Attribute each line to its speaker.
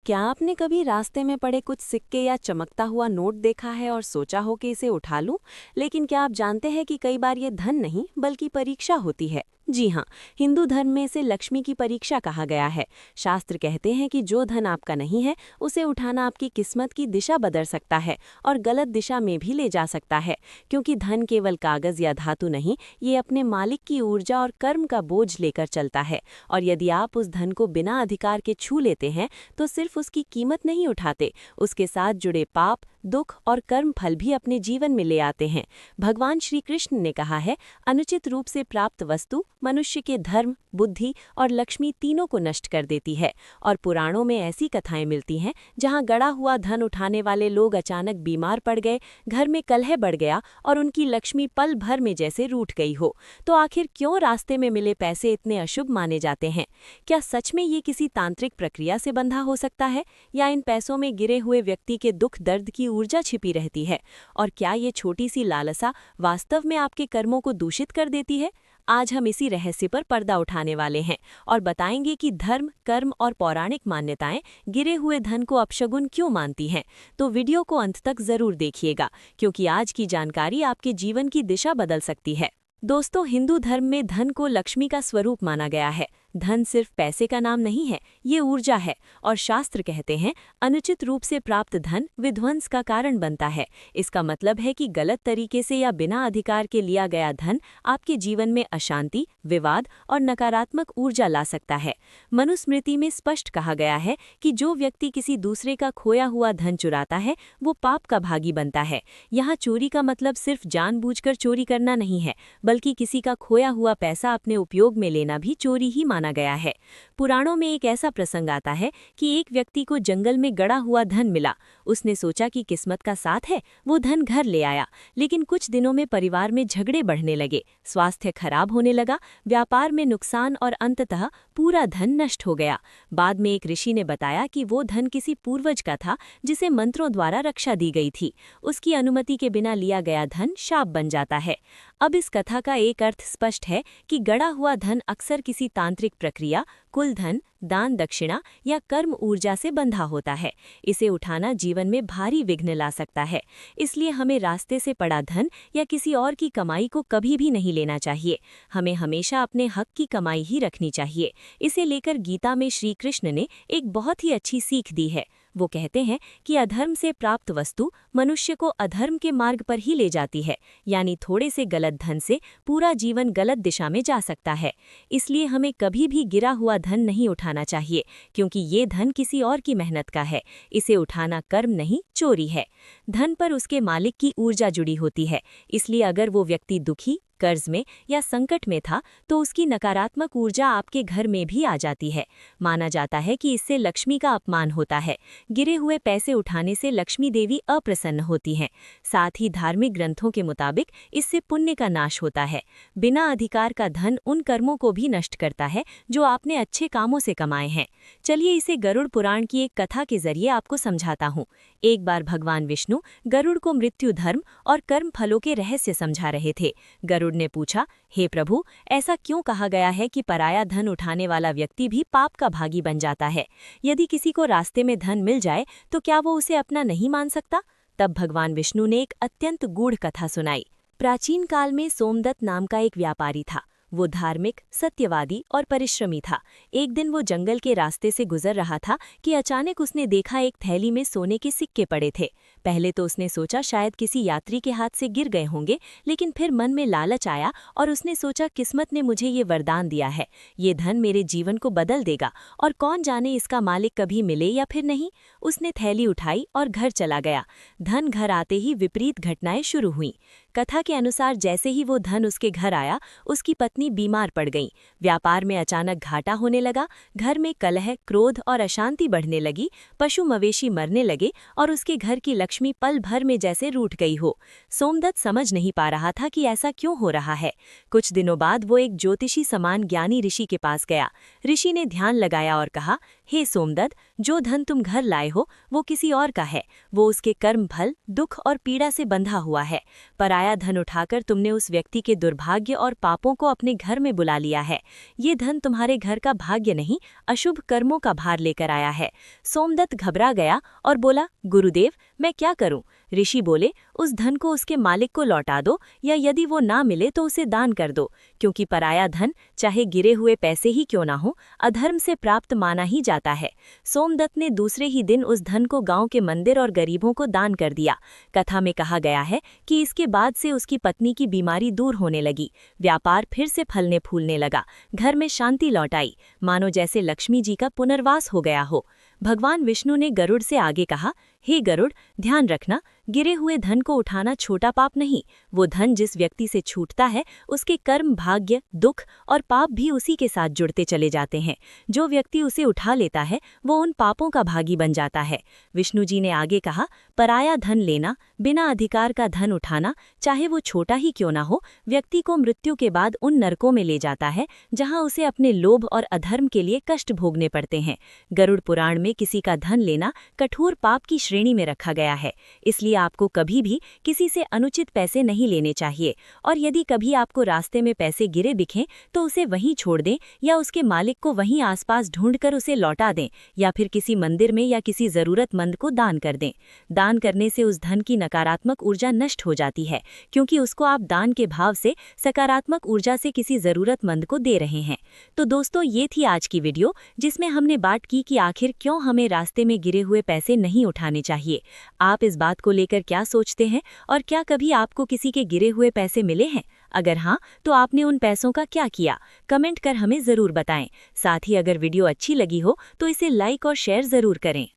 Speaker 1: क्या आपने कभी रास्ते में पड़े कुछ सिक्के या चमकता हुआ नोट देखा है और सोचा हो कि इसे उठा लूं? लेकिन क्या आप जानते हैं कि कई बार ये धन नहीं बल्कि परीक्षा होती है। जी हाँ, हिंदू धर्म में इसे लक्ष्मी की परीक्षा कहा गया है। शास्त्र कहते हैं कि जो धन आपका नहीं है उसे उठाना आपकी किस्मत की दिशा बदल सकता है और गलत दिशा में भी ले जा सकता है, क्योंकि धन केवल कागज या धातु नहीं, ये अपने मालिक की ऊर्जा और कर्म का बोझ लेकर चलता है। और यदि आप उस धन को बिना अधिकार के छू लेते हैं तो सिर्फ उसकी कीमत नहीं उठाते, उसके साथ जुड़े पाप, दुख और कर्म फल भी अपने जीवन में ले आते हैं। भगवान श्री कृष्ण ने कहा है, अनुचित रूप से प्राप्त वस्तु मनुष्य के धर्म, बुद्धि और लक्ष्मी तीनों को नष्ट कर देती है। और पुराणों में ऐसी कथाएं मिलती हैं जहां गड़ा हुआ धन उठाने वाले लोग अचानक बीमार पड़ गए, घर में कलह बढ़ गया और उनकी लक्ष्मी पल भर में जैसे रूठ गई हो। तो आखिर क्यों रास्ते में मिले पैसे इतने अशुभ माने जाते हैं? क्या सच में ये किसी तांत्रिक प्रक्रिया से बंधा हो सकता है, या इन पैसों में गिरे हुए व्यक्ति के दुख दर्द की ऊर्जा छिपी रहती है? और क्या ये छोटी सी लालसा वास्तव में आपके कर्मों को दूषित कर देती है? आज हम इसी रहस्य पर पर्दा उठाने वाले हैं और बताएंगे कि धर्म, कर्म और पौराणिक मान्यताएं गिरे हुए धन को अपशगुन क्यों मानती हैं। तो वीडियो को अंत तक जरूर देखिएगा, क्योंकि आज की जानकारी आपके जीवन की दिशा बदल सकती है। दोस्तों, हिंदू धर्म में धन को लक्ष्मी का स्वरूप माना गया है। धन सिर्फ पैसे का नाम नहीं है, ये ऊर्जा है। और शास्त्र कहते हैं, अनुचित रूप से प्राप्त धन विध्वंस का कारण बनता है। इसका मतलब है कि गलत तरीके से या बिना अधिकार के लिया गया धन आपके जीवन में अशांति, विवाद और नकारात्मक ऊर्जा ला सकता है। मनुस्मृति में स्पष्ट कहा गया है कि जो व्यक्ति किसी दूसरे का खोया हुआ धन चुराता है वो पाप का भागी बनता है। यहाँ चोरी का मतलब सिर्फ जानबूझकर चोरी करना नहीं है, बल्कि किसी का खोया हुआ पैसा अपने उपयोग में लेना भी चोरी ही माना गया है। पुराणों में एक ऐसा प्रसंग आता है कि एक व्यक्ति को जंगल में गड़ा हुआ धन मिला। उसने सोचा कि किस्मत का साथ है, वो धन घर ले आया। लेकिन कुछ दिनों में परिवार में झगड़े बढ़ने लगे, स्वास्थ्य खराब होने लगा, व्यापार में नुकसान और अंततः पूरा धन नष्ट हो गया। बाद में एक ऋषि ने बताया कि वो धन किसी पूर्वज का था जिसे मंत्रों द्वारा रक्षा दी गई थी। उसकी अनुमति के बिना लिया गया धन शाप बन जाता है। अब इस कथा का एक अर्थ स्पष्ट है कि गड़ा हुआ धन अक्सर किसी तांत्रिक प्रक्रिया, कुलधन, दान दक्षिणा या कर्म ऊर्जा से बंधा होता है। इसे उठाना जीवन में भारी विघ्न ला सकता है। इसलिए हमें रास्ते से पड़ा धन या किसी और की कमाई को कभी भी नहीं लेना चाहिए। हमें हमेशा अपने हक की कमाई ही रखनी चाहिए। इसे लेकर गीता में श्री कृष्ण ने एक बहुत ही अच्छी सीख दी है। वो कहते हैं कि अधर्म से प्राप्त वस्तु मनुष्य को अधर्म के मार्ग पर ही ले जाती है, यानी थोड़े से गलत धन से पूरा जीवन गलत दिशा में जा सकता है। इसलिए हमें कभी भी गिरा हुआ धन नहीं उठाना चाहिए, क्योंकि ये धन किसी और की मेहनत का है। इसे उठाना कर्म नहीं, चोरी है। धन पर उसके मालिक की ऊर्जा जुड़ी होती है, इसलिए अगर वो व्यक्ति दुखी, कर्ज में या संकट में था तो उसकी नकारात्मक ऊर्जा आपके घर में भी आ जाती है। माना जाता है कि इससे लक्ष्मी का अपमान होता है। गिरे हुए पैसे उठाने से लक्ष्मी देवी अप्रसन्न होती हैं। साथ ही धार्मिक ग्रंथों के मुताबिक इससे पुण्य का नाश होता है। बिना अधिकार का धन उन कर्मों को भी नष्ट करता है जो आपने अच्छे कामों से कमाए हैं। चलिए इसे गरुड़ पुराण की एक कथा के जरिए आपको समझाता हूँ। एक बार भगवान विष्णु गरुड़ को मृत्यु, धर्म और कर्म फलों के रहस्य समझा रहे थे। गरुड़ ने पूछा, हे प्रभु, ऐसा क्यों कहा गया है कि पराया धन उठाने वाला व्यक्ति भी पाप का भागी बन जाता है? यदि किसी को रास्ते में धन मिल जाए तो क्या वो उसे अपना नहीं मान सकता? तब भगवान विष्णु ने एक अत्यंत गूढ़ कथा सुनाई। प्राचीन काल में सोमदत्त नाम का एक व्यापारी था। वो धार्मिक, सत्यवादी और परिश्रमी था। एक दिन वो जंगल के रास्ते से गुजर रहा था कि अचानक उसने देखा एक थैली में सोने के सिक्के पड़े थे। पहले तो उसने सोचा शायद किसी यात्री के हाथ से गिर गए होंगे, लेकिन फिर मन में लालच आया और उसने सोचा किस्मत ने मुझे ये वरदान दिया है, ये धन मेरे जीवन को बदल देगा और कौन जाने इसका मालिक कभी मिले या फिर नहीं। उसने थैली उठाई और घर चला गया। धन घर आते ही विपरीत घटनाएं शुरू हुईं। कथा के अनुसार जैसे ही वो धन उसके घर आया, उसकी पत्नी बीमार पड़ गई। व्यापार में अचानक घाटा होने लगा, घर में कलह, क्रोध और अशांति बढ़ने लगी, पशु मवेशी मरने लगे और उसके घर की लक्ष्मी पल भर में जैसे रूठ गई हो। सोमदत्त समझ नहीं पा रहा था कि ऐसा क्यों हो रहा है। कुछ दिनों बाद वो एक ज्योतिषी समान ज्ञानी ऋषि के पास गया। ऋषि ने ध्यान लगाया और कहा, हे सोमदत्त, जो धन तुम घर लाए हो वो किसी और का है। वो उसके कर्म फल, दुख और पीड़ा से बंधा हुआ है। पराया पराया धन उठाकर तुमने उस व्यक्ति के दुर्भाग्य और पापों को अपने घर में बुला लिया है। ये धन तुम्हारे घर का भाग्य नहीं, अशुभ कर्मों का भार लेकर आया है। सोमदत्त घबरा गया और बोला, गुरुदेव, मैं क्या करूं? ऋषि बोले, उस धन को उसके मालिक को लौटा दो, या यदि वो ना मिले तो उसे दान कर दो, क्योंकि पराया धन चाहे गिरे हुए पैसे ही क्यों ना हो, अधर्म से प्राप्त माना ही जाता है। सोमदत्त ने दूसरे ही दिन उस धन को गांव के मंदिर और गरीबों को दान कर दिया। कथा में कहा गया है कि इसके बाद से उसकी पत्नी की बीमारी दूर होने लगी, व्यापार फिर से फलने फूलने लगा, घर में शांति लौट आई, मानो जैसे लक्ष्मी जी का पुनर्वास हो गया हो। भगवान विष्णु ने गरुड़ से आगे कहा, हे गरुड़, ध्यान रखना, गिरे हुए धन को उठाना छोटा पाप नहीं। वो धन जिस व्यक्ति से छूटता है, उसके कर्म, भाग्य, दुख और पाप भी उसी के साथ जुड़ते चले जाते हैं। जो व्यक्ति उसे उठा लेता है, वो उन पापों का भागी बन जाता है। विष्णु जी ने आगे कहा, पराया धन लेना, बिना अधिकार का धन उठाना, चाहे वो छोटा ही क्यों ना हो, व्यक्ति को मृत्यु के बाद उन नरकों में ले जाता है जहां उसे अपने लोभ और अधर्म के लिए कष्ट भोगने पड़ते हैं। गरुड़ पुराण में किसी का धन लेना कठोर पाप की श्रेणी में रखा गया है। इसलिए आपको कभी भी किसी से अनुचित पैसे नहीं लेने चाहिए, और यदि कभी आपको रास्ते में पैसे गिरे दिखें तो उसे वहीं छोड़ दें, या उसके मालिक को वहीं आसपास ढूंढकर उसे लौटा दें, या फिर किसी मंदिर में या किसी जरूरतमंद को दान कर दें। दान करने से उस धन की नकारात्मक ऊर्जा नष्ट हो जाती है, क्योंकि उसको आप दान के भाव से सकारात्मक ऊर्जा से किसी जरूरतमंद को दे रहे हैं। तो दोस्तों, ये थी आज की वीडियो, जिसमें हमने बात की कि आखिर क्यों हमें रास्ते में गिरे हुए पैसे नहीं उठाने चाहिए। आप इस बात को लेकर क्या सोचते हैं, और क्या कभी आपको किसी के गिरे हुए पैसे मिले हैं? अगर हाँ, तो आपने उन पैसों का क्या किया? कमेंट कर हमें जरूर बताएं। साथ ही अगर वीडियो अच्छी लगी हो तो इसे लाइक और शेयर जरूर करें।